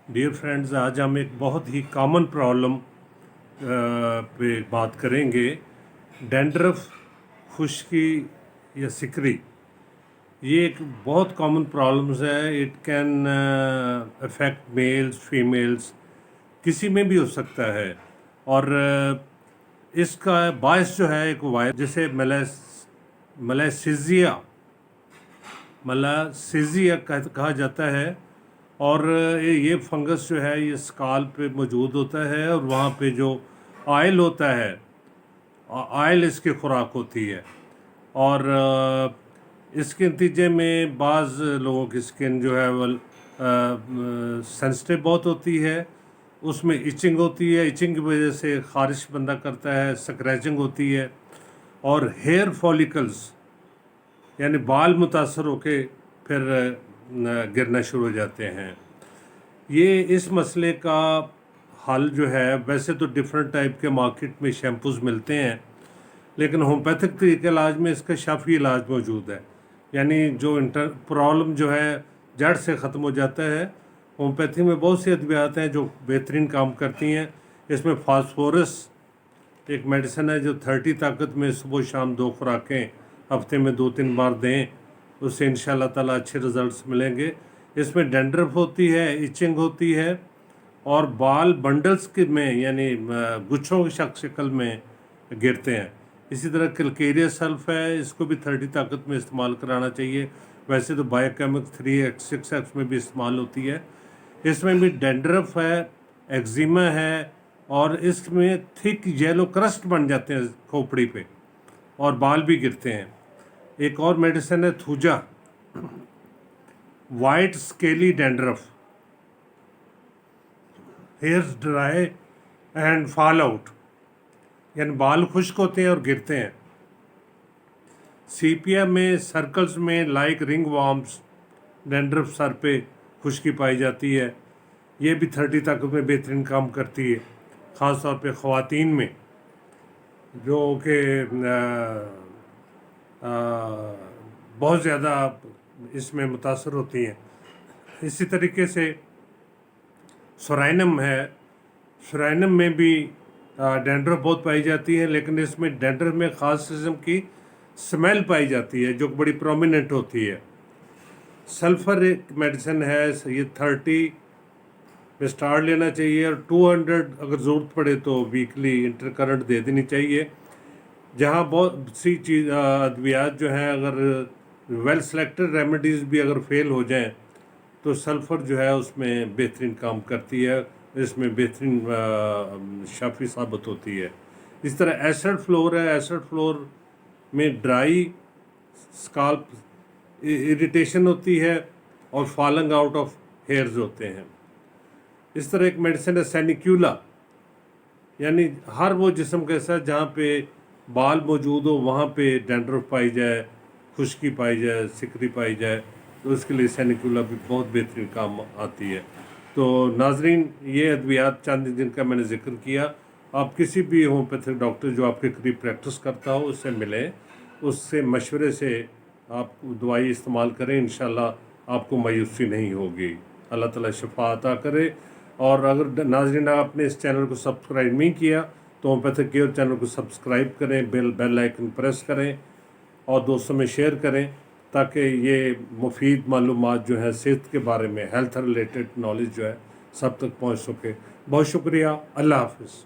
Dear friends, आज हम एक बहुत ही कॉमन प्रॉब्लम पे बात करेंगे। डैंड्रफ, खुश्की या सिकरी। ये एक बहुत कॉमन प्रॉब्लम्स है। It can affect mails females, किसी में भी हो सकता है। और इसका बायस जो है एक वायरस जिसे मलासीजिया कहा जाता है। और ये फंगस जो है ये स्काल पे मौजूद होता है और वहाँ पे जो आयल होता है, आयल इसकी खुराक होती है। और इसके नतीजे में बाज़ लोगों की स्किन जो है वो सेंसिटिव बहुत होती है, उसमें इचिंग होती है, इचिंग की वजह से ख़ारिश बंदा करता है, स्क्रैचिंग होती है और हेयर फॉलिकल्स यानी बाल मुतासर होके फिर गिरना शुरू हो जाते हैं। ये इस मसले का हल जो है, वैसे तो डिफरेंट टाइप के मार्केट में शैम्पूज़ मिलते हैं, लेकिन होम्योपैथिक तरीके इलाज में इसका शाफी इलाज मौजूद है। यानी जो प्रॉब्लम जो है जड़ से ख़त्म हो जाता है। होम्योपैथी में बहुत सी अद्वियात हैं जो बेहतरीन काम करती हैं। इसमें फास्फोरस एक मेडिसिन है जो 30 ताकत में सुबह शाम 2 खुराकें हफ्ते में 2-3 बार दें, उससे इंशाल्लाह ताला अच्छे रिजल्ट्स मिलेंगे। इसमें डैंड्रफ होती है, इचिंग होती है और बाल बंडल्स के में यानी गुच्छों की शक्ल में गिरते हैं। इसी तरह कैलकेरिया सल्फ है, इसको भी 30 ताकत में इस्तेमाल कराना चाहिए। वैसे तो बायोकेमिक 3x 6x में भी इस्तेमाल होती है। इसमें भी डैंड्रफ है, एक्जिमा है और इसमें थिक येलो क्रस्ट बन जाते हैं खोपड़ी पे और बाल भी गिरते हैं। एक और मेडिसिन है thuja, white scaly dandruff, hairs dry and fall out यानी बाल खुश्क होते हैं और गिरते हैं। सीपिया में सर्कल्स में like ring worms, dandruff sir पे खुश्की पाई जाती है। ये भी 30 ताकत में बेहतरीन काम करती है, ख़ास तौर पे ख़वातीन में जो कि बहुत ज़्यादा इसमें मुतासर होती हैं। इसी तरीके से सोराइनम है, सोराइनम में भी डैंड्रफ बहुत पाई जाती है, लेकिन इसमें डैंड्रफ में ख़ास किस्म की स्मेल पाई जाती है जो बड़ी प्रोमिनेंट होती है। सल्फ़र एक मेडिसिन है, ये 30 में स्टार्ट लेना चाहिए और 200 अगर ज़रूरत पड़े तो वीकली इंटरकरेंट दे देनी चाहिए। जहाँ बहुत सी चीज़ अद्वियात जो हैं अगर वेल सेलेक्टेड रेमेडीज़ भी अगर फेल हो जाएं तो सल्फ़र जो है उसमें बेहतरीन काम करती है, इसमें बेहतरीन शाफी साबित होती है। इस तरह एसिड फ्लोर है, एसिड फ्लोर में ड्राई स्काल्प इरिटेशन होती है और फॉलिंग आउट ऑफ हेयर्स होते हैं। इस तरह एक मेडिसिन है सैनिक्यूला, यानी हर वो जिस्म के साथ जहाँ पे बाल मौजूद हो वहाँ पे डैंड्रफ पाई जाए, खुश्की पाई जाए, सिकरी पाई जाए, तो उसके लिए सैनिक्यूला भी बहुत बेहतरीन काम आती है। तो नाजरीन, ये अद्वियात चंद जिनका मैंने जिक्र किया, आप किसी भी होम्योपैथिक डॉक्टर जो आपके करीब प्रैक्टिस करता हो उससे मिलें, उससे मशवरे से आप दवाई इस्तेमाल करें, इंशाल्लाह आपको मायूसी नहीं होगी। अल्लाह ताला शफा अता करे। और अगर नाजरीन आपने इस चैनल को सब्सक्राइब नहीं किया तो होम्योपैथिक केयर चैनल को सब्सक्राइब करें, बेल आइकन प्रेस करें और दोस्तों में शेयर करें ताकि ये मुफीद मालूमात जो है सेहत के बारे में, हेल्थ रिलेटेड नॉलेज जो है सब तक पहुंच सके। बहुत शुक्रिया। अल्लाह हाफ़िज़।